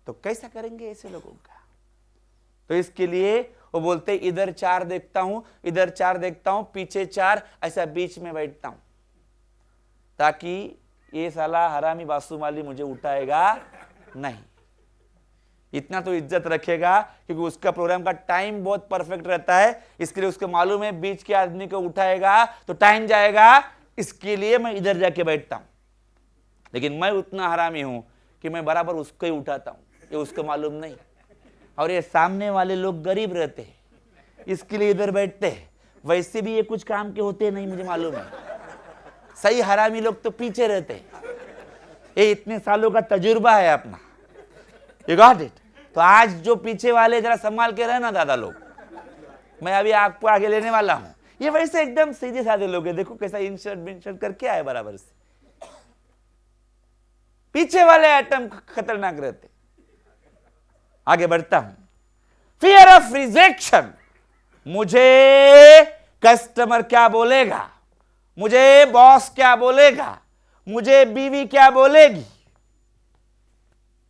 तो कैसा करेंगे ऐसे लोगों का? तो इसके लिए वो बोलते इधर 4 देखता हूं, इधर 4 देखता हूं, पीछे 4, ऐसा बीच में बैठता हूं, ताकि ये साला हरामी बासुमाली मुझे उठाएगा नहीं। इतना तो इज्जत रखेगा, क्योंकि उसका प्रोग्राम का टाइम बहुत परफेक्ट रहता है, इसके लिए उसको मालूम है बीच के आदमी को उठाएगा तो टाइम जाएगा, इसके लिए मैं इधर जाके बैठता हूं। लेकिन मैं उतना हरामी हूं कि मैं बराबर उसको ही उठाता हूं, ये उसको मालूम नहीं। और ये सामने वाले लोग गरीब रहते हैं, इसके लिए इधर बैठते हैं। वैसे भी ये कुछ काम के होते नहीं, मुझे मालूम है। सही हरामी लोग तो पीछे रहते हैं, ये इतने सालों का तजुर्बा है अपना। You got it? तो आज जो पीछे वाले जरा संभाल के रहना दादा लोग, मैं अभी आपको आगे लेने वाला हूं। ये वैसे एकदम सीधे साधे लोग हैं, देखो कैसा इंशर्ट करके आए बराबर से। पीछे वाले आइटम खतरनाक रहते। आगे बढ़ता हूं। फियर ऑफ रिजेक्शन, मुझे कस्टमर क्या बोलेगा, मुझे बॉस क्या बोलेगा, मुझे बीवी क्या बोलेगी,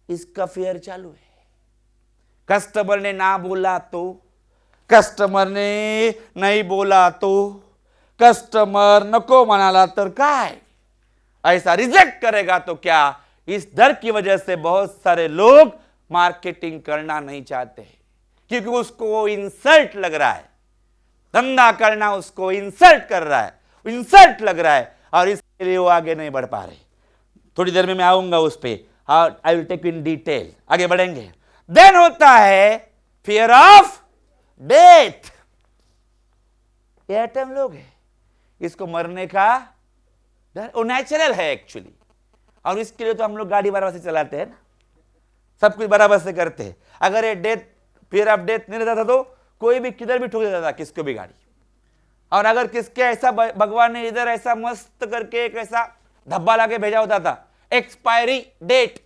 इसका फियर चालू है। कस्टमर ने ना बोला तो, कस्टमर ने नहीं बोला तो, कस्टमर नको म्हणाला तर काय, ऐसा रिजेक्ट करेगा तो क्या। इस डर की वजह से बहुत सारे लोग मार्केटिंग करना नहीं चाहते, क्योंकि उसको इंसल्ट लग रहा है। धंधा करना उसको इंसल्ट कर रहा है, इंसल्ट लग रहा है, और इसके लिए वो आगे नहीं बढ़ पा रहे। थोड़ी देर में मैं आऊंगा उस पर, I will take in detail. आगे बढ़ेंगे। देन होता है फियर ऑफ डेथ। ये आइटम लोग है, इसको मरने का डर, वो नेचुरल है एक्चुअली। और इसके लिए तो हम लोग गाड़ी बराबर से चलाते हैं ना, सब कुछ बराबर से करते हैं। अगर ये डेथ, फियर ऑफ डेथ नहीं रहता था तो कोई भी किधर भी ठोक देता था किसको भी गाड़ी। और अगर किसके ऐसा भगवान ने इधर ऐसा मस्त करके एक ऐसा धब्बा लाके भेजा होता था, एक्सपायरी डेट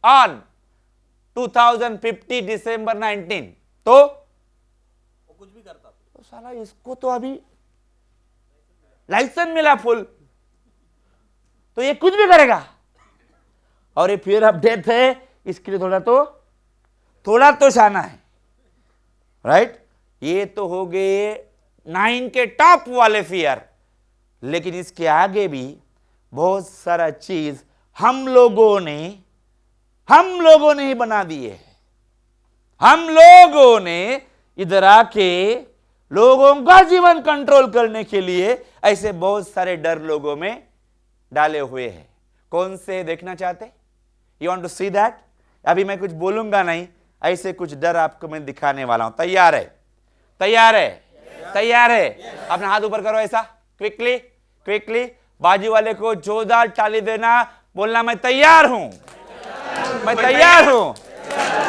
ऑन 2050 दिसंबर 19, तो कुछ भी करता तो साला इसको तो अभी लाइसेंस मिला फुल, तो ये कुछ भी करेगा। और ये फियर ऑफ डेथ है, इसके लिए थोड़ा तो शाना है, राइट। ये तो हो गए 9 के टॉप वाले फियर। लेकिन इसके आगे भी बहुत सारा चीज हम लोगों ने ही बना दिए है। हम लोगों ने इधर आके लोगों का जीवन कंट्रोल करने के लिए ऐसे बहुत सारे डर लोगों में डाले हुए हैं। कौन से देखना चाहते? You want to see that? अभी मैं कुछ बोलूंगा नहीं, ऐसे कुछ डर आपको मैं दिखाने वाला हूं। तैयार है? तैयार है? तैयार है? अपना हाथ ऊपर करो ऐसा, क्विकली क्विकली। बाजू वाले को जोरदार ताली देना, बोलना मैं तैयार हूं, मैं तैयार हूं,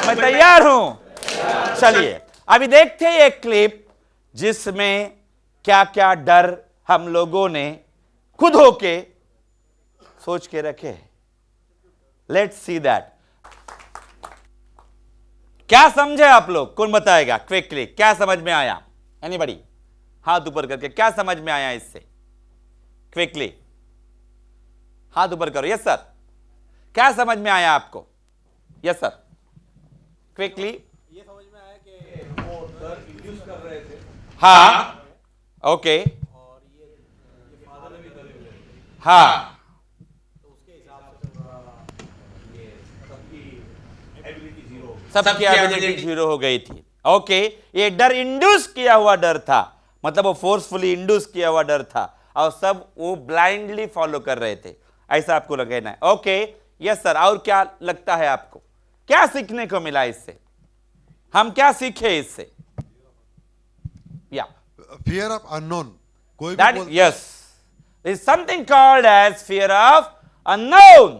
मैं तैयार हूं। चलिए अभी देखते हैं एक क्लिप जिसमें क्या क्या डर हम लोगों ने खुद होके सोच के रखे। Let's see that. क्या समझे आप लोग? कौन बताएगा क्विकली? क्या समझ में आया? एनीबॉडी? हाथ ऊपर करके क्या समझ में आया इससे? क्विकली हाथ ऊपर करो। Yes sir. क्या समझ में आया आपको? Yes sir, quickly. ये समझ में आया कि वो डर इंड्यूस कर रहे थे। हाँ, ओके। और ये फादर ने भी करे हुए थे, हाँ, तो उसके हिसाब से थोड़ा ये सबकी एबिलिटी जीरो हो गई। सबकी एबिलिटी जीरो हो गई थी। ओके, ये डर इंड्यूस किया हुआ डर था, मतलब वो फोर्सफुली इंड्यूस किया हुआ डर था, और सब वो ब्लाइंडली फॉलो कर रहे थे, ऐसा आपको लगना है। Okay, yes sir. और क्या लगता है आपको? क्या सीखने को मिला इससे? हम क्या सीखे इससे? या फियर ऑफ अननोन। कोई that भी yes, there is something called as fear of unknown.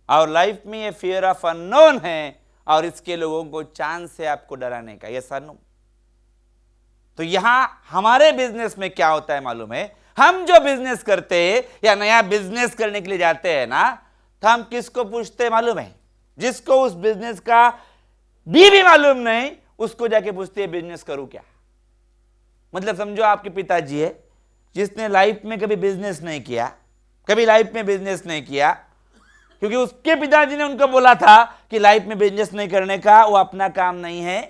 और लाइफ में ये फियर ऑफ अननोन है, और इसके लोगों को चांस है आपको डराने का। Yes sir, no. तो यहां हमारे बिजनेस में क्या होता है मालूम है? हम जो बिजनेस करते हैं या नया बिजनेस करने के लिए जाते हैं ना, तो हम किसको पूछते हैं मालूम है? जिसको उस बिजनेस का भी मालूम नहीं, उसको जाके पूछते हैं बिजनेस करूं क्या। मतलब समझो आपके पिताजी है, जिसने लाइफ में कभी बिजनेस नहीं किया, कभी लाइफ में बिजनेस नहीं किया, क्योंकि उसके पिताजी ने उनको बोला था कि लाइफ में बिजनेस नहीं करने का, वो अपना काम नहीं है,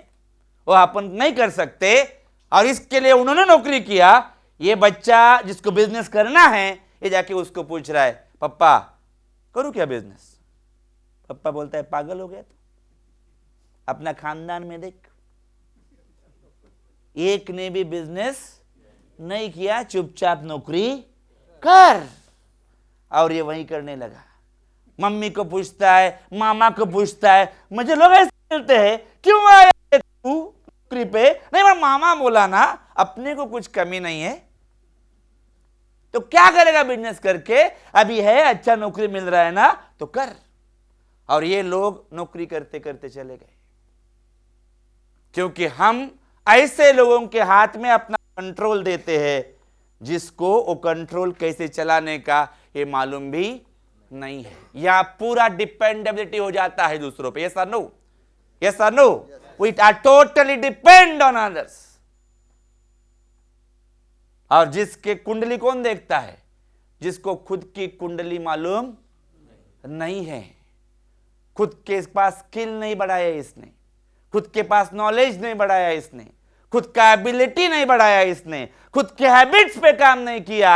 वो अपन नहीं कर सकते, और इसके लिए उन्होंने नौकरी किया। ये बच्चा जिसको बिजनेस करना है, ये जाके उसको पूछ रहा है, पप्पा करूं क्या बिजनेस? पप्पा बोलता है, पागल हो गया तू? अपना खानदान में देख, एक ने भी बिजनेस नहीं किया, चुपचाप नौकरी कर। और ये वही करने लगा। मम्मी को पूछता है, मामा को पूछता है, मुझे लोग ऐसे बोलते हैं, क्यों आया तू नौकरी पे? नहीं, मैं मामा बोला ना, अपने को कुछ कमी नहीं है तो क्या करेगा बिजनेस करके? अभी है, अच्छा नौकरी मिल रहा है ना, तो कर। और ये लोग नौकरी करते करते चले गए, क्योंकि हम ऐसे लोगों के हाथ में अपना कंट्रोल देते हैं जिसको वो कंट्रोल कैसे चलाने का ये मालूम भी नहीं है। यहां पूरा डिपेंडेबिलिटी हो जाता है दूसरों पे। यस और नो? यस और no? We are totally depend on others. और जिसके कुंडली कौन देखता है? जिसको खुद की कुंडली मालूम नहीं है, खुद के पास स्किल नहीं बढ़ाया इसने, खुद के पास नॉलेज नहीं बढ़ाया इसने, खुद का एबिलिटी नहीं बढ़ाया इसने, खुद के हैबिट्स पे काम नहीं किया,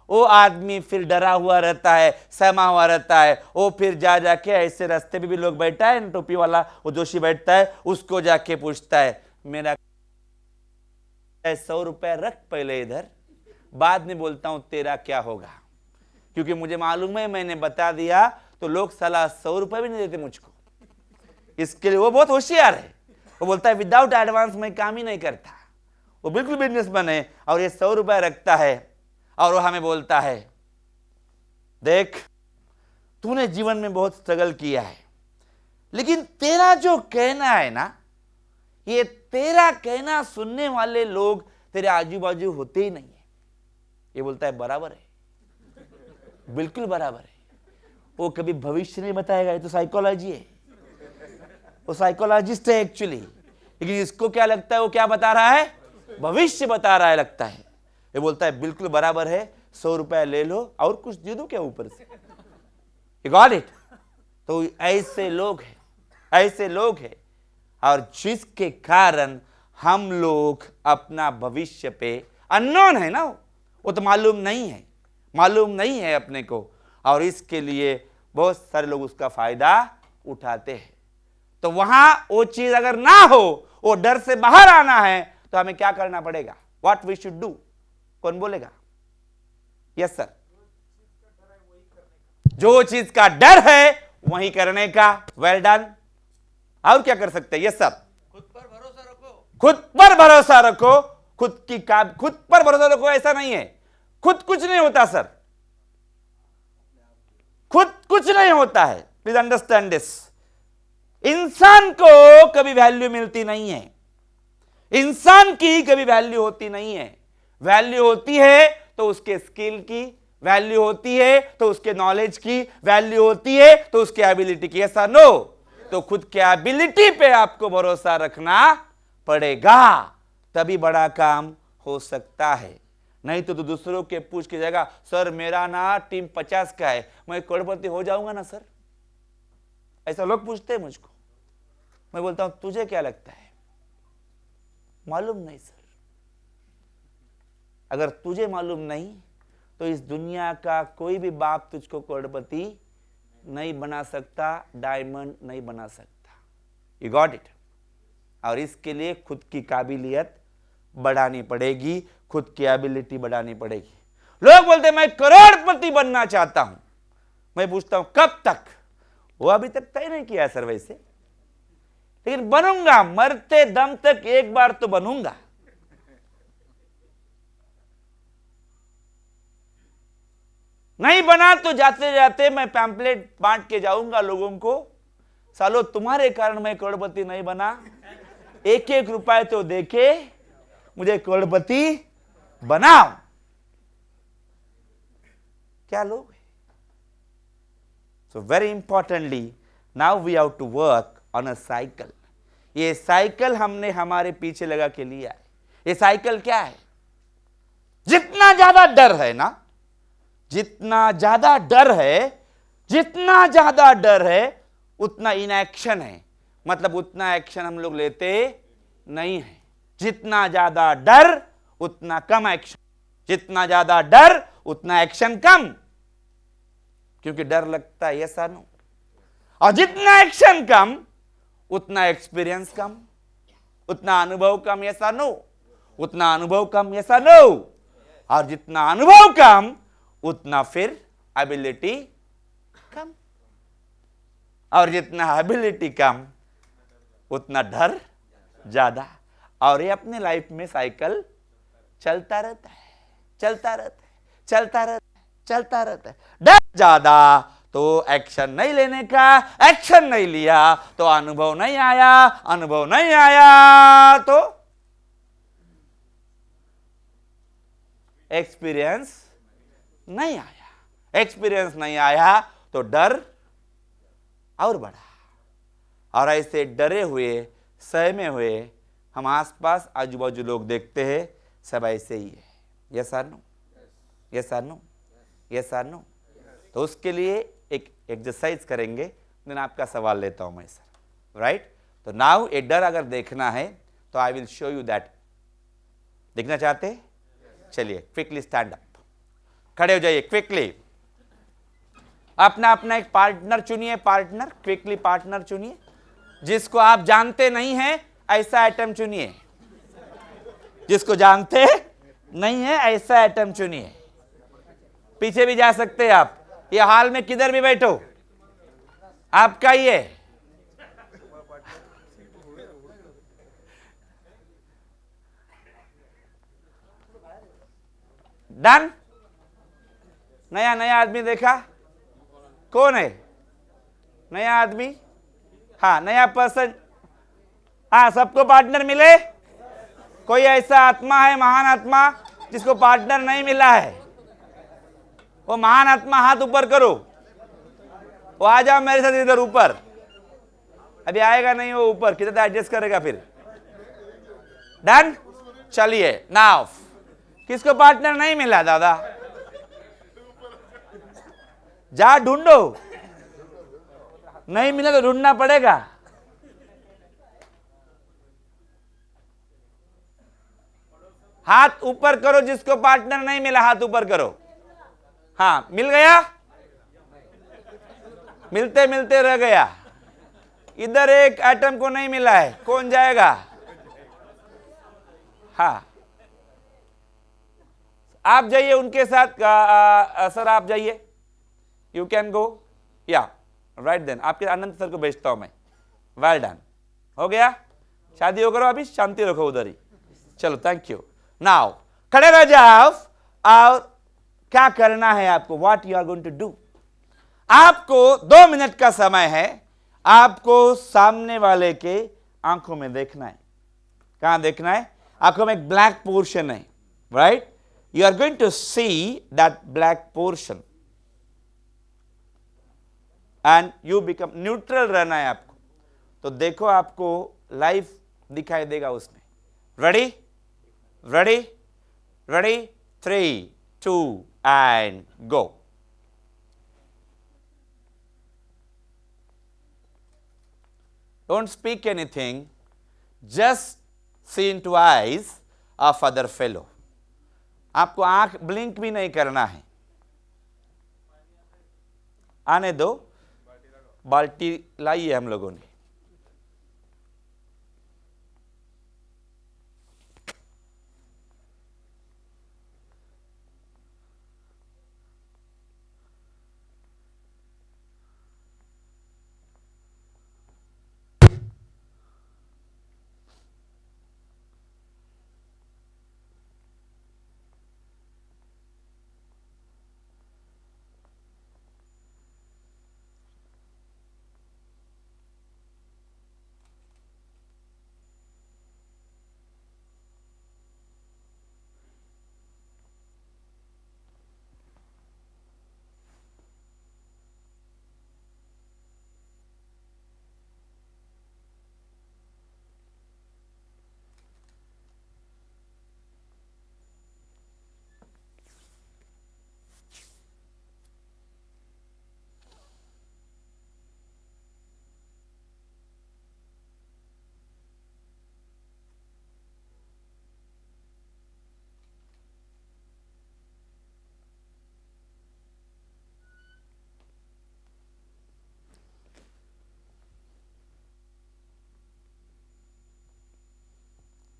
वो आदमी फिर डरा हुआ रहता है, सहमा हुआ रहता है। वो फिर जाके ऐसे रास्ते पे भी लोग बैठा है, टोपी वाला वो जोशी बैठता है, उसको जाके पूछता है, मेरा 100 रुपए रख पहले इधर, बाद में बोलता हूं तेरा क्या होगा, क्योंकि मुझे मालूम है मैंने बता दिया तो लोग साला 100 रुपए भी नहीं देते मुझको। इसके लिए वो बहुत होशियार है। वो बोलता है विदाउट एडवांस मैं काम ही नहीं करता। वो बिल्कुल बिजनेसमैन है और ये 100 रुपए रखता है और वो हमें बोलता है, देख तूने जीवन में बहुत स्ट्रगल किया है, लेकिन तेरा जो कहना है ना, ये तेरा कहना सुनने वाले लोग तेरे आजू बाजू होते ही नहीं है। ये बोलता है बराबर है, बिल्कुल बराबर है। वो कभी भविष्य नहीं बताएगा, ये तो साइकोलॉजी है, वो साइकोलॉजिस्ट है एक्चुअली, लेकिन इसको क्या लगता है, वो क्या बता रहा है? भविष्य बता रहा है लगता है। ये बोलता है बिल्कुल बराबर है, 100 रुपए ले लो और कुछ दे दो क्या ऊपर से। You got it? तो ऐसे लोग हैं, ऐसे लोग हैं, और जिसके कारण हम लोग अपना भविष्य पे अननोन है ना, वो तो मालूम नहीं है, मालूम नहीं है अपने को, और इसके लिए बहुत सारे लोग उसका फायदा उठाते हैं। तो वहां वो चीज अगर ना हो, वो डर से बाहर आना है, तो हमें क्या करना पड़ेगा? What we should do? कौन बोलेगा? Yes sir. जो चीज का डर है वही करने का। Well done. और क्या कर सकते हैं? Yes sir. खुद पर भरोसा रखो। खुद पर भरोसा रखो। खुद पर भरोसा रखो ऐसा नहीं है, खुद कुछ नहीं होता सर, खुद कुछ नहीं होता है। Please understand this. इंसान को कभी वैल्यू मिलती नहीं है, इंसान की कभी वैल्यू होती नहीं है। वैल्यू होती है तो उसके स्किल की, वैल्यू होती है तो उसके नॉलेज की, वैल्यू होती है तो उसके एबिलिटी की। ऐसा नो? तो खुद के एबिलिटी पे आपको भरोसा रखना पड़ेगा, तभी बड़ा काम हो सकता है। नहीं तो दूसरों के पूछ के जाएगा, सर मेरा ना टीम 50 का है, मैं करोड़पति हो जाऊंगा ना सर? ऐसा लोग पूछते हैं मुझको। मैं बोलता हूं तुझे क्या लगता है? मालूम नहीं सर। अगर तुझे मालूम नहीं तो इस दुनिया का कोई भी बाप तुझको करोड़पति नहीं बना सकता, डायमंड नहीं बना सकता। You got it? और इसके लिए खुद की काबिलियत बढ़ानी पड़ेगी, खुद की एबिलिटी बढ़ानी पड़ेगी। लोग बोलते हैं मैं करोड़पति बनना चाहता हूं। मैं पूछता हूं कब तक? वो अभी तक तय नहीं किया सर वैसे, लेकिन बनूंगा, मरते दम तक एक बार तो बनूंगा। नहीं बना तो जाते जाते मैं पैम्पलेट बांट के जाऊंगा लोगों को, सालो तुम्हारे कारण मैं करोड़पति नहीं बना, एक एक रुपए तो देके मुझे करोड़पति बनाओ। क्या लोग? So very importantly now we have to work on a cycle. ये साइकिल हमने हमारे पीछे लगा के लिया है। ये साइकिल क्या है? जितना ज्यादा डर है ना, जितना ज्यादा डर है, जितना ज्यादा डर है उतना इनएक्शन है, मतलब उतना एक्शन हम लोग लेते नहीं है। जितना ज्यादा डर उतना कम एक्शन, जितना ज्यादा डर उतना एक्शन कम, क्योंकि डर लगता है, यस और नो। और जितना एक्शन कम उतना एक्सपीरियंस कम, उतना अनुभव कम, यस और नो। उतना अनुभव कम, यस और नो। और जितना अनुभव कम उतना फिर एबिलिटी कम, और जितना एबिलिटी कम उतना डर ज्यादा। और ये अपने लाइफ में साइकिल चलता रहता है, चलता रहता है, चलता रहता है, चलता रहता है। डर ज्यादा तो एक्शन नहीं लेने का, एक्शन नहीं लिया तो अनुभव नहीं आया, अनुभव नहीं आया तो एक्सपीरियंस नहीं आया, एक्सपीरियंस नहीं आया तो डर और बढ़ा। और ऐसे डरे हुए, सहमे हुए हम आसपास आजू बाजू लोग देखते हैं, सब ऐसे ही है। यस और नो, यस और नो, यस और नो। तो उसके लिए एक एक्सरसाइज करेंगे, देन आपका सवाल लेता हूं मैं सर, राइट। तो नाउ एक डर अगर देखना है तो I will show you that. देखना चाहते हैं? चलिए क्विकली स्टैंड अप, खड़े हो जाइए क्विकली। अपना अपना एक पार्टनर चुनिए, पार्टनर, क्विकली पार्टनर चुनिए। जिसको आप जानते नहीं हैं ऐसा आइटम चुनिए, जिसको जानते नहीं है ऐसा आइटम चुनिए। पीछे भी जा सकते हैं आप, ये हाल में किधर भी बैठो, आपका ही है। डन। नया नया आदमी देखा, कौन है नया आदमी? हाँ, नया पर्सन। हाँ, सबको पार्टनर मिले? कोई ऐसा आत्मा है, महान आत्मा, जिसको पार्टनर नहीं मिला है? वो महान आत्मा हाथ ऊपर करो, वो आ जाओ मेरे साथ इधर ऊपर। अभी आएगा नहीं वो ऊपर, किधर एडजस्ट करेगा फिर। डन। चलिए नाउ, किसको पार्टनर नहीं मिला दादा? जा ढूंढो, नहीं मिला तो ढूंढना पड़ेगा। हाथ ऊपर करो, जिसको पार्टनर नहीं मिला हाथ ऊपर करो। हाँ, मिल गया? मिलते मिलते रह गया। इधर एक आइटम को नहीं मिला है, कौन जाएगा? हाँ, आप जाइए उनके साथ। सर आप जाइए, यू कैन गो। या राइट देन, आपके आनंद सर को भेजता हूं मैं। वेल डन, हो गया। शादी हो करो, अभी शांति रखो उधर ही। चलो, थैंक यू। नाउ खड़े रह जाओ। और क्या करना है आपको? What you are going to do? आपको 2 मिनट का समय है। आपको सामने वाले के आंखों में देखना है। कहां देखना है? आंखों में एक ब्लैक पोर्शन है, right? You are going to see that black portion and you become neutral रहना है आपको। तो देखो, आपको लाइफ दिखाई देगा उसमें। Ready? Ready? Ready? 3, 2 and go. Don't speak anything, just see into eyes of other fellow. आपको आंख ब्लिंक भी नहीं करना है। आने दो, बाल्टी लाई है हम लोगों ने।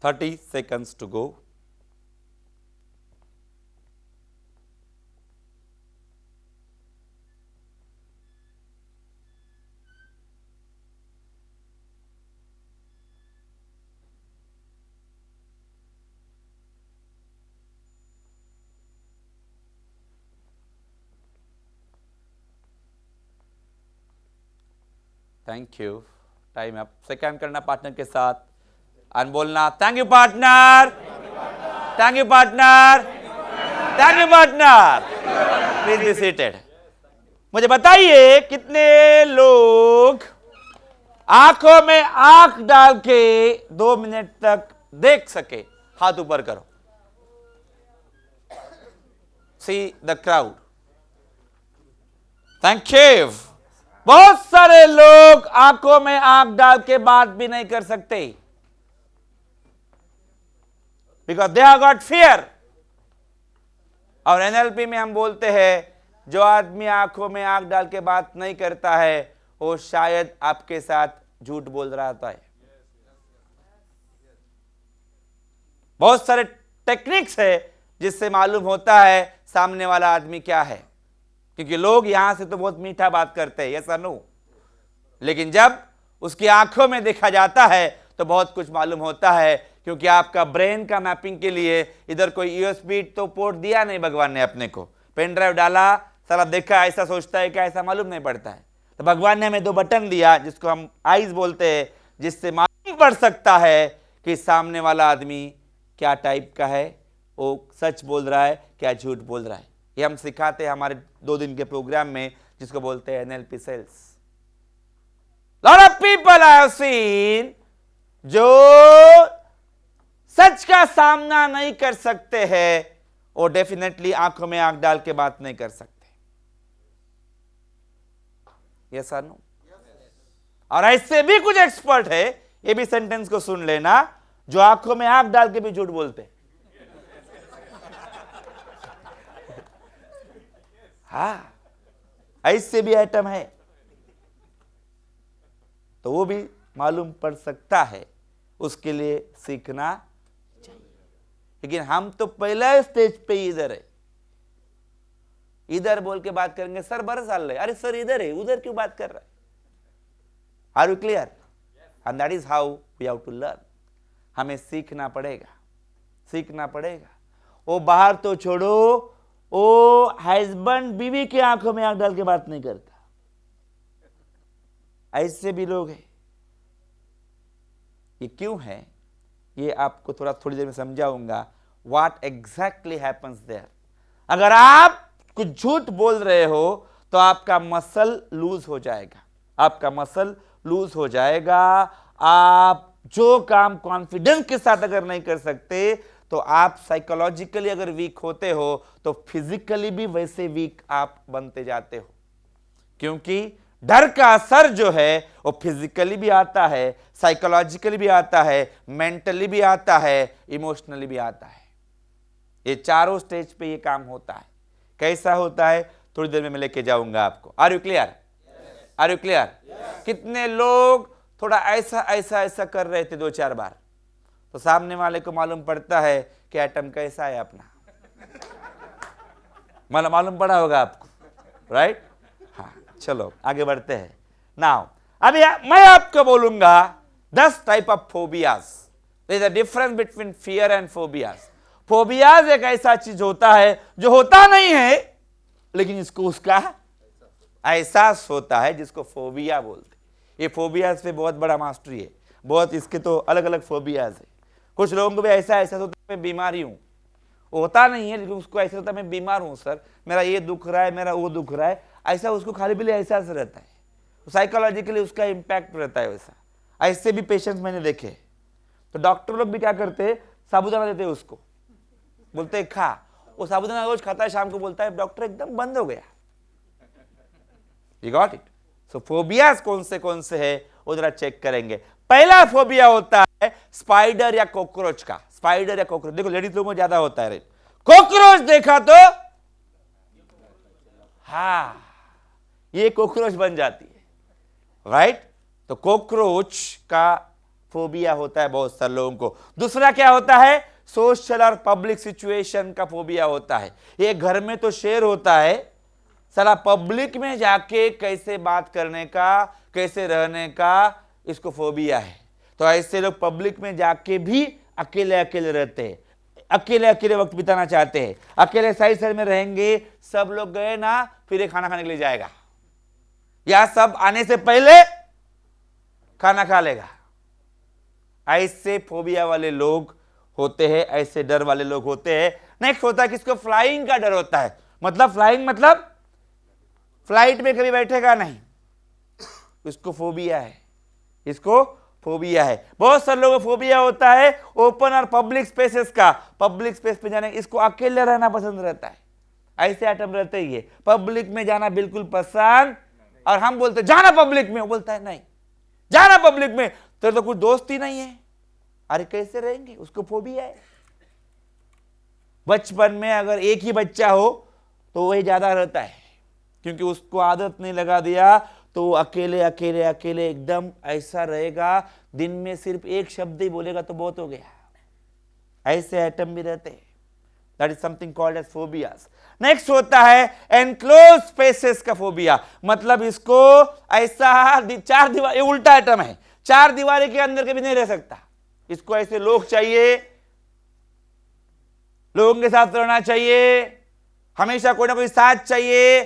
30 seconds to go. Thank you. Time up. Second करना पार्टनर के साथ और बोलना thank you partner, thank you partner, thank you partner. Please be seated. मुझे बताइए कितने लोग आंखों में आंख डाल के 2 मिनट तक देख सके. हाथ ऊपर करो. See the crowd. Thank you. बहुत सारे लोग आंखों में आंख डाल के बात भी नहीं कर सकते because they have got fear. और एनएलपी में हम बोलते हैं जो आदमी आंखों में आंख डाल के बात नहीं करता है वो शायद आपके साथ झूठ बोल रहा होता है. बहुत सारे टेक्निक्स है जिससे मालूम होता है सामने वाला आदमी क्या है. क्योंकि लोग यहां से तो बहुत मीठा बात करते हैं, यस और नो, लेकिन जब उसकी आंखों में देखा जाता है तो बहुत कुछ मालूम होता है. क्योंकि आपका ब्रेन का मैपिंग के लिए इधर कोई यूएसबी तो पोर्ट दिया नहीं भगवान ने अपने को. पेन ड्राइव डाला, सारा देखा, ऐसा सोचता है क्या, ऐसा मालूम नहीं पड़ता है. तो भगवान ने हमें 2 बटन दिया जिसको हम आईज बोलते हैं, जिससे मालूम पड़ सकता है कि सामने वाला आदमी क्या टाइप का है, वो सच बोल रहा है क्या झूठ बोल रहा है. ये हम सिखाते हैं हमारे 2 दिन के प्रोग्राम में जिसको बोलते हैं NLP sales. Lot of people I have seen जो सच का सामना नहीं कर सकते हैं, वो डेफिनेटली आंखों में आंख डाल के बात नहीं कर सकते. यस और नो. और ऐसे भी कुछ एक्सपर्ट है, ये भी सेंटेंस को सुन लेना, जो आंखों में आंख डाल के भी झूठ बोलते. हाँ, ऐसे भी आइटम है. तो वो भी मालूम पड़ सकता है, उसके लिए सीखना चाहिए. लेकिन हम तो पहला स्टेज पे ही इधर है. इधर बोल के बात करेंगे, सर बरस साल रहे, अरे सर इधर है, उधर क्यों बात कर रहा है. Are you clear? And that is how we have to learn. हमें सीखना पड़ेगा, सीखना पड़ेगा. वो बाहर तो छोड़ो, वो हस्बैंड बीवी की आंखों में आंख डाल के बात नहीं करता. ऐसे भी लोग हैं. ये क्यों है, ये आपको थोड़ी देर में समझाऊंगा. What exactly happens there. अगर आप कुछ झूठ बोल रहे हो तो आपका मसल लूज हो जाएगा, आपका मसल लूज हो जाएगा. आप जो काम कॉन्फिडेंस के साथ अगर नहीं कर सकते तो आप साइकोलॉजिकली अगर वीक होते हो तो फिजिकली भी वैसे वीक आप बनते जाते हो. क्योंकि डर का असर जो है वो फिजिकली भी आता है, साइकोलॉजिकली भी आता है, मेंटली भी आता है, इमोशनली भी आता है. ये चारों स्टेज पे ये काम होता है. कैसा होता है थोड़ी देर में मैं लेके जाऊंगा आपको. Are you clear? Are you clear? कितने लोग थोड़ा ऐसा ऐसा ऐसा कर रहे थे 2-4 बार, तो सामने वाले को मालूम पड़ता है कि एटम कैसा है अपना. मालूम पड़ा होगा आपको, राइट? हाँ, चलो आगे बढ़ते हैं. नाउ अभी मैं आपको बोलूंगा 10 type of phobias. There is a difference between fear and phobias. Phobias एक ऐसा चीज होता है जो होता नहीं है लेकिन इसको उसका एहसास होता है, जिसको फोबिया बोलते. ये फोबियाज पे बहुत बड़ा मास्टरी है, बहुत. इसके तो अलग अलग फोबियाज है. कुछ लोगों को भी ऐसा एहसास होता है मैं बीमारी हूं, होता नहीं है लेकिन उसको ऐसा होता है मैं बीमार हूं सर, मेरा ये दुख रहा है, मेरा वो दुख रहा है. ऐसा उसको खाली पीले एहसास रहता है, साइकोलॉजिकली उसका इंपैक्ट रहता है वैसा. ऐसे भी पेशेंट्स मैंने देखे. तो डॉक्टर लोग भी क्या करते हैं, साबुदाना देते हैं उसको, बोलते हैं खा. वो साबुदाना रोज खाता है, शाम को बोलता है डॉक्टर एकदम बंद हो गया. You got it? So phobias कौन से है वो जरा चेक करेंगे. पहला फोबिया होता है स्पाइडर या कॉकरोच का. स्पाइडर या कॉकरोच, देखो लेडीज लोगों में ज्यादा होता है. कॉकरोच देखा तो हाँ, ये कॉकरोच बन जाती है, राइट? तो कॉकरोच का फोबिया होता है बहुत सारे लोगों को। दूसरा क्या होता है, सोशल और पब्लिक सिचुएशन का फोबिया होता है। ये घर में तो शेर होता है, साला पब्लिक में जाके कैसे बात करने का, कैसे रहने का, इसको फोबिया है। तो ऐसे लोग पब्लिक में जाके भी अकेले अकेले रहते हैं, अकेले अकेले वक्त बिताना चाहते हैं, अकेले साइड साइड में रहेंगे। सब लोग गए ना, फिर ये खाना खाने के लिए जाएगा, या सब आने से पहले खाना खा लेगा। ऐसे फोबिया वाले लोग होते हैं, ऐसे डर वाले लोग होते हैं। नेक्स्ट होता है किसको, फ्लाइंग का डर होता है। मतलब फ्लाइंग मतलब फ्लाइट में कभी बैठेगा नहीं, इसको फोबिया है, इसको फोबिया है। बहुत सारे लोगों को फोबिया होता है ओपन और पब्लिक स्पेसेस का, पब्लिक स्पेस पे जाने, इसको अकेले रहना पसंद रहता है। ऐसे आइटम रहते ही है, पब्लिक में जाना बिल्कुल पसंद। और हम बोलते जाना पब्लिक में, वो बोलता है नहीं जाना पब्लिक में, तेरे तो कुछ दोस्त ही नहीं है, अरे कैसे रहेंगे, उसको फोबिया है। बचपन में अगर एक ही बच्चा हो तो वही ज्यादा रहता है, क्योंकि उसको आदत नहीं लगा दिया, तो अकेले अकेले अकेले एकदम ऐसा रहेगा। दिन में सिर्फ एक शब्द ही बोलेगा तो बहुत हो गया। ऐसे आइटम भी रहते हैं। That is something called as phobias. Next होता है एनक्लोज स्पेसेस का फोबिया। मतलब इसको ऐसा चार दीवार, ये उल्टा आइटम है, चार दीवारी के अंदर कभी नहीं रह सकता। इसको ऐसे लोग चाहिए, लोगों के साथ रहना चाहिए, हमेशा कोई ना कोई साथ चाहिए।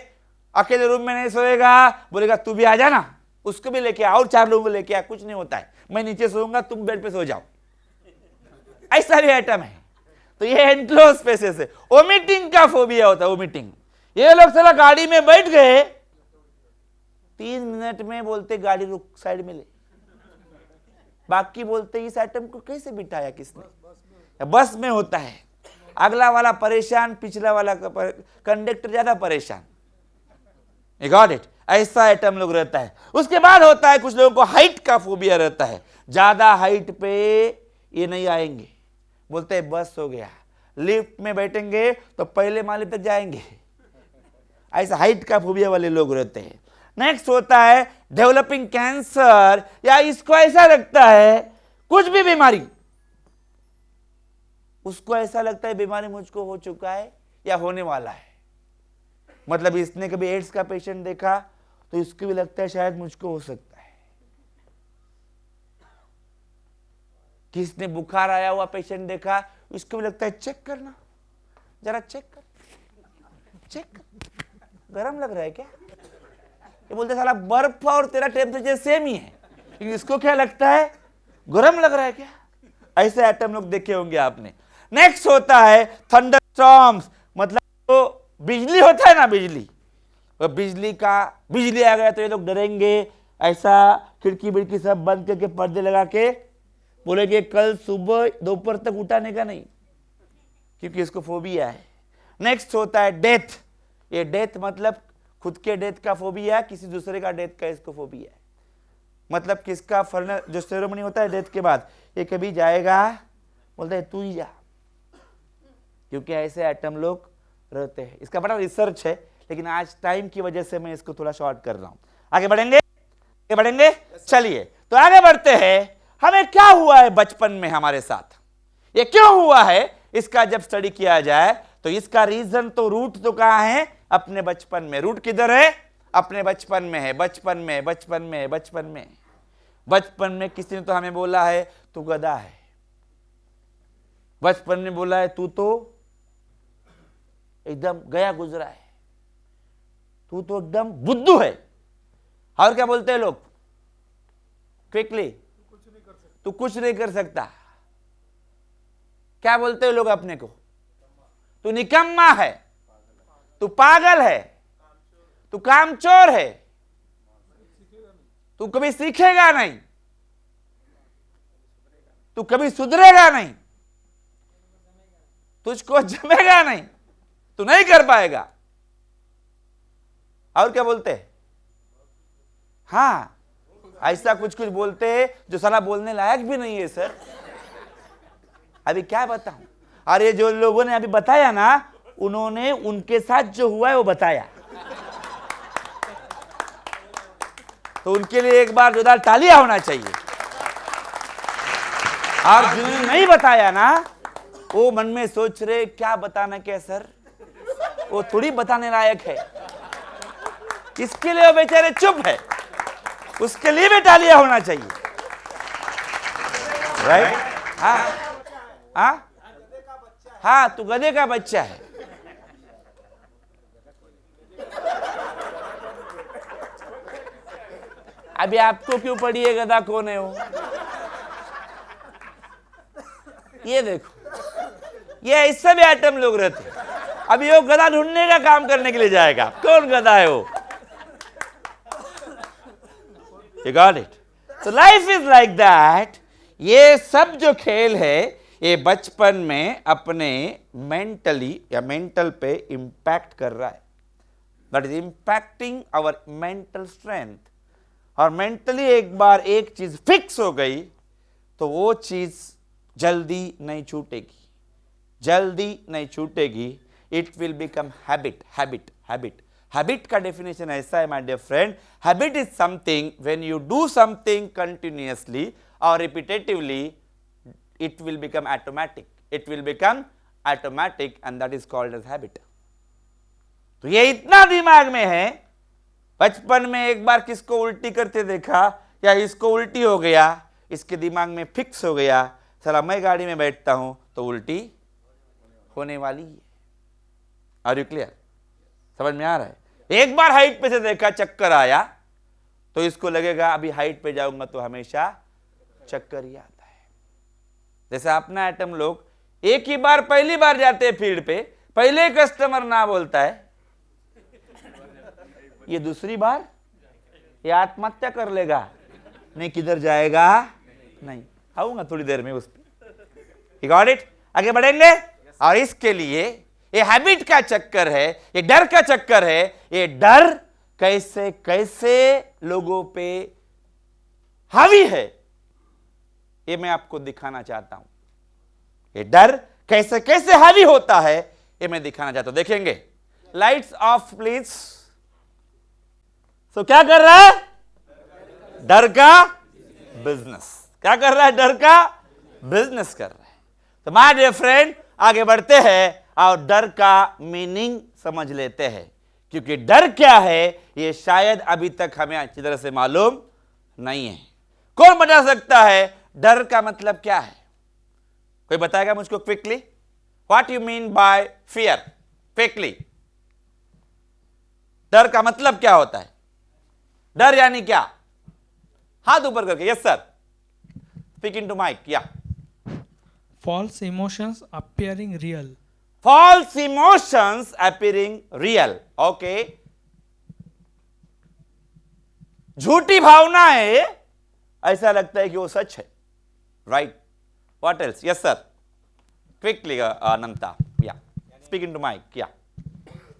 अकेले रूम में नहीं सोएगा, बोलेगा तू भी आ जाना, उसको भी लेके आ और चार लोगों को लेके आ, कुछ नहीं होता है, मैं नीचे सोऊंगा तुम बेड पे सो जाओ। ऐसा भी आइटम है। तो ये एनक्लोज स्पेसेस है। वोमिटिंग का फोबिया होता है, वोमिटिंग। ये लोग साला गाड़ी में बैठ गए, 3 मिनट में बोलते गाड़ी रुक, साइड में ले, बाकी बोलते इस आइटम को कैसे बिठाया किसने। बस में होता है, अगला वाला परेशान, पिछला वाला कंडक्टर ज्यादा परेशान। You got it? ऐसा आइटम लोग रहता है। उसके बाद होता है कुछ लोगों को हाइट का फोबिया रहता है, ज्यादा हाइट पे ये नहीं आएंगे, बोलते हैं बस हो गया, लिफ्ट में बैठेंगे तो पहले माले तक जाएंगे। ऐसा हाइट का फोबिया वाले लोग रहते हैं। नेक्स्ट होता है डेवलपिंग कैंसर, या इसको ऐसा लगता है कुछ भी बीमारी, उसको ऐसा लगता है बीमारी मुझको हो चुका है या होने वाला है। मतलब इसने कभी एड्स का पेशेंट देखा तो इसको भी लगता है शायद मुझको हो सकता है। किसने बुखार आया हुआ पेशेंट देखा, इसको भी लगता है चेक करना, जरा चेक कर, चेक कर, गरम लग रहा है क्या। ये बोलते साला बर्फ और तेरा टेम्परेचर सेम ही है, लेकिन इसको क्या लगता है गरम लग रहा है क्या। ऐसे आइटम लोग देखे होंगे आपने। नेक्स्ट होता है थंडरस्टॉर्म्स। मतलब तो बिजली होता है ना, बिजली, और बिजली आ गया तो ये लोग डरेंगे, ऐसा खिड़की बिड़की सब बंद करके पर्दे लगा के बोलेंगे कल सुबह दोपहर तक उठाने का नहीं, क्योंकि इसको फोबिया है। नेक्स्ट होता है डेथ। ये डेथ मतलब खुद के डेथ का फोबिया, किसी दूसरे का डेथ का इसको फोबिया है। मतलब किसका फर्नल जो सेरेमनी होता है डेथ के बाद, ये कभी जाएगा, बोलता है तू ही जा, क्योंकि ऐसे आइटम लोग रहते हैं। इसका बड़ा रिसर्च है, लेकिन आज टाइम की वजह से मैं इसको थोड़ा शॉर्ट कर रहा हूं। आगे बढ़ेंगे चलिए तो आगे बढ़ते हैं। हमें क्या हुआ है बचपन में हमारे साथ, ये क्यों हुआ है, इसका जब स्टडी किया जाए तो इसका रीजन तो रूट तो कहां है, अपने बचपन में। रूट किधर है, अपने बचपन में है। बचपन में किसी ने तो हमें बोला है तू गधा है, बचपन में बोला है तू तो एकदम गया गुजरा है, तू तो एकदम बुद्धू है। और क्या बोलते हैं लोग क्विकली, तू कुछ नहीं कर सकता। क्या बोलते हैं लोग अपने को, तू निकम्मा है, तू पागल है, तू कामचोर है, तू कभी सीखेगा नहीं, तू कभी सुधरेगा नहीं, तुझको जमेगा नहीं, तू नहीं कर पाएगा। और क्या बोलते हैं, हाँ ऐसा कुछ कुछ बोलते हैं जो साला बोलने लायक भी नहीं है सर। अभी क्या बताऊं, और ये जो लोगों ने अभी बताया ना, उन्होंने उनके साथ जो हुआ है वो बताया, तो उनके लिए एक बार जोरदार तालियां होना चाहिए। और जिन्होंने नहीं बताया ना, वो मन में सोच रहे क्या बताना क्या सर, वो थोड़ी बताने लायक है। इसके लिए वो बेचारे चुप है, उसके लिए भी तालियां होना चाहिए, राइट? हाँ हाँ हाँ, तू गधे का बच्चा है। अभी आपको क्यों पड़ी है गधा कौन है वो? ये देखो, ये ऐसा भी आइटम लोग रहते हैं। अभी वो गधा ढूंढने का काम करने के लिए जाएगा, कौन गधा है वो? You got it? So life is like that. ये सब जो खेल है ये बचपन में अपने मेंटली या मेंटल पे इम्पैक्ट कर रहा है, that is impacting our mental strength. और मेंटली एक बार एक चीज फिक्स हो गई तो वो चीज जल्दी नहीं छूटेगी, जल्दी नहीं छूटेगी। It will become habit, habit, habit. Habit का डेफिनेशन ऐसा है my dear friend, habit is something when you do something continuously और repetitively, it will become automatic, it will become automatic and that is called as habit. तो ये इतना दिमाग में है, बचपन में एक बार किसको उल्टी करते देखा या इसको उल्टी हो गया, इसके दिमाग में फिक्स हो गया, चला मैं गाड़ी में बैठता हूं तो उल्टी होने वाली है। Are you clear? समझ में आ रहा है? एक बार हाइट पे से देखा चक्कर आया तो इसको लगेगा अभी हाइट पे जाऊंगा तो हमेशा चक्कर ही आता है। जैसे अपना आइटम लोग एक ही बार पहली बार जाते हैं फील्ड पे, पहले कस्टमर ना बोलता है, ये दूसरी बार ये आत्महत्या कर लेगा, नहीं किधर जाएगा, नहीं आऊंगा थोड़ी देर में उस पे। Got it? आगे बढ़ेंगे। और इसके लिए ये हैबिट का चक्कर है, ये डर का चक्कर है। ये डर कैसे कैसे लोगों पे हावी है ये मैं आपको दिखाना चाहता हूं। ये डर कैसे कैसे हावी होता है ये मैं दिखाना चाहता हूं। देखेंगे, लाइट्स ऑफ प्लीज। तो क्या कर रहा है? डर का बिजनेस। क्या कर रहा है? डर का बिजनेस कर रहा है। तो माय डियर फ्रेंड, आगे बढ़ते हैं और डर का मीनिंग समझ लेते हैं, क्योंकि डर क्या है ये शायद अभी तक हमें अच्छी तरह से मालूम नहीं है। कौन बता सकता है डर का मतलब क्या है? कोई बताएगा मुझको quickly? What you mean by fear? Quickly, डर का मतलब क्या होता है? डर यानी क्या? हाथ ऊपर करके। Yes sir, speak into mic. Yeah, false emotions appearing real. false emotions appearing real. Okay, झूठी भावनाएं ऐसा लगता है कि वो सच है, right? What else? Yes sir, quickly Ananta. Yeah, speak into mic. Yeah,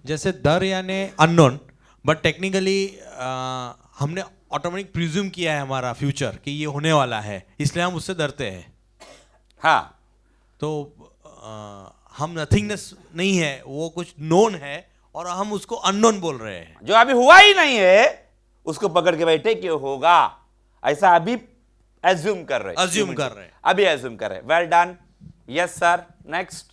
जैसे डर यानी अननोन, बट टेक्निकली हमने ऑटोमेटिक प्रिज्यूम किया है हमारा फ्यूचर कि ये होने वाला है, इसलिए हम उससे डरते हैं। हाँ, तो हम नथिंगनेस नहीं है, वो कुछ नोन है और हम उसको अननोन बोल रहे हैं। जो अभी हुआ ही नहीं है उसको पकड़ के बैठे कि होगा, ऐसा अभी एज्यूम कर रहे हैं। Assume कर रहे हैं। अभी एज्यूम कर रहे हैं। Well done. Yes sir, next.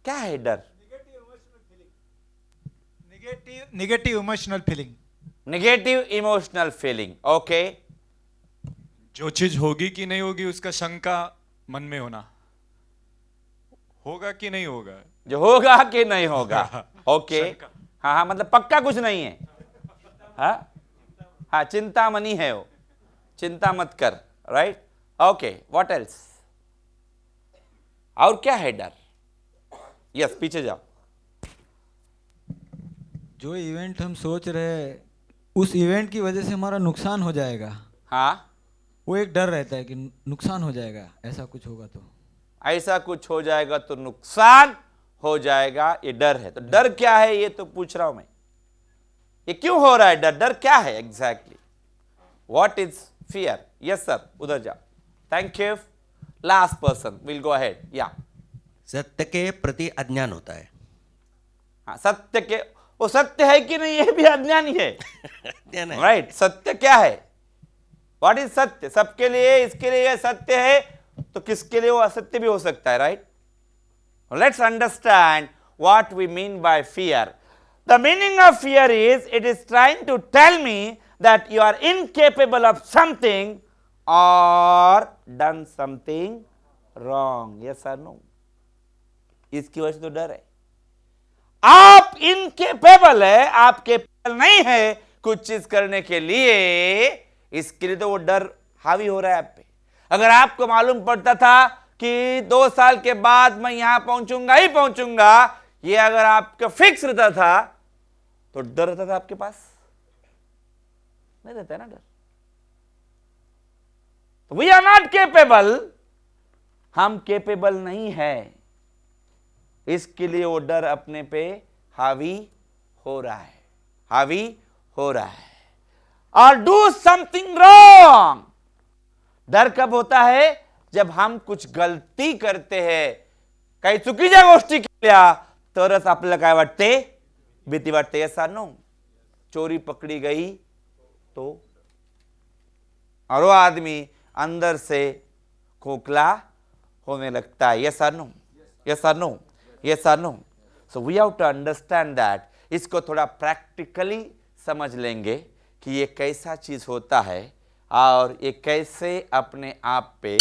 क्या है डर? Negative emotional feeling. Negative emotional feeling. Okay, जो चीज होगी कि नहीं होगी उसका शंका मन में होना, होगा कि नहीं होगा, जो होगा कि नहीं होगा। ओके, शंका। हाँ हाँ, मतलब पक्का कुछ नहीं है। हाँ हाँ, चिंता मनी है वो, चिंता मत कर, राइट? Okay, what else? और क्या है डर? यस, पीछे जाओ। जो इवेंट हम सोच रहे हैं उस इवेंट की वजह से हमारा नुकसान हो जाएगा, हाँ, वो एक डर रहता है कि नुकसान हो जाएगा, ऐसा कुछ होगा तो। ऐसा कुछ हो जाएगा तो नुकसान हो जाएगा, ये डर है। तो डर क्या है ये तो पूछ रहा हूं मैं, ये क्यों हो रहा है डर? डर क्या है exactly? What is fear? Yes sir, उधर जाओ। Thank you. Last person, will go ahead. या, सत्य के प्रति अज्ञान होता है। हाँ, सत्य के, वो सत्य है कि नहीं ये भी अज्ञान ही है, राइट? सत्य क्या है? व्हाट इज सत्य? सबके लिए, इसके लिए सत्य है तो किसके लिए वो असत्य भी हो सकता है, right? Let's understand what we mean by fear. The meaning of fear is it is trying to tell me that you are incapable of something और डन समथिंग रॉन्ग. यस और नो? इसकी वजह से तो डर है. आप इनकेपेबल है, आप केपेबल नहीं है कुछ चीज करने के लिए, इसके लिए तो वो डर हावी हो रहा है आप पे. अगर आपको मालूम पड़ता था कि 2 साल के बाद मैं यहां पहुंचूंगा ही पहुंचूंगा, ये अगर आपका फिक्स रहता था तो डर रहता था आपके पास? नहीं रहता है ना डर. वी आर नॉट केपेबल, हम केपेबल नहीं है, इसके लिए वो डर अपने पे हावी हो रहा है, हावी हो रहा है. और डू समथिंग रॉन्ग. डर कब होता है? जब हम कुछ गलती करते हैं, काही चुकीच्या गोष्टी केल्या तरच आपल्याला काय वाटते? भीती वाटते. यस और नो? चोरी पकड़ी गई तो, और वो आदमी अंदर से खोखला होने लगता है. यस और नो? यस और नो? यस और no? So we have to understand that. इसको थोड़ा प्रैक्टिकली समझ लेंगे कि ये कैसा चीज होता है और ये कैसे अपने आप पे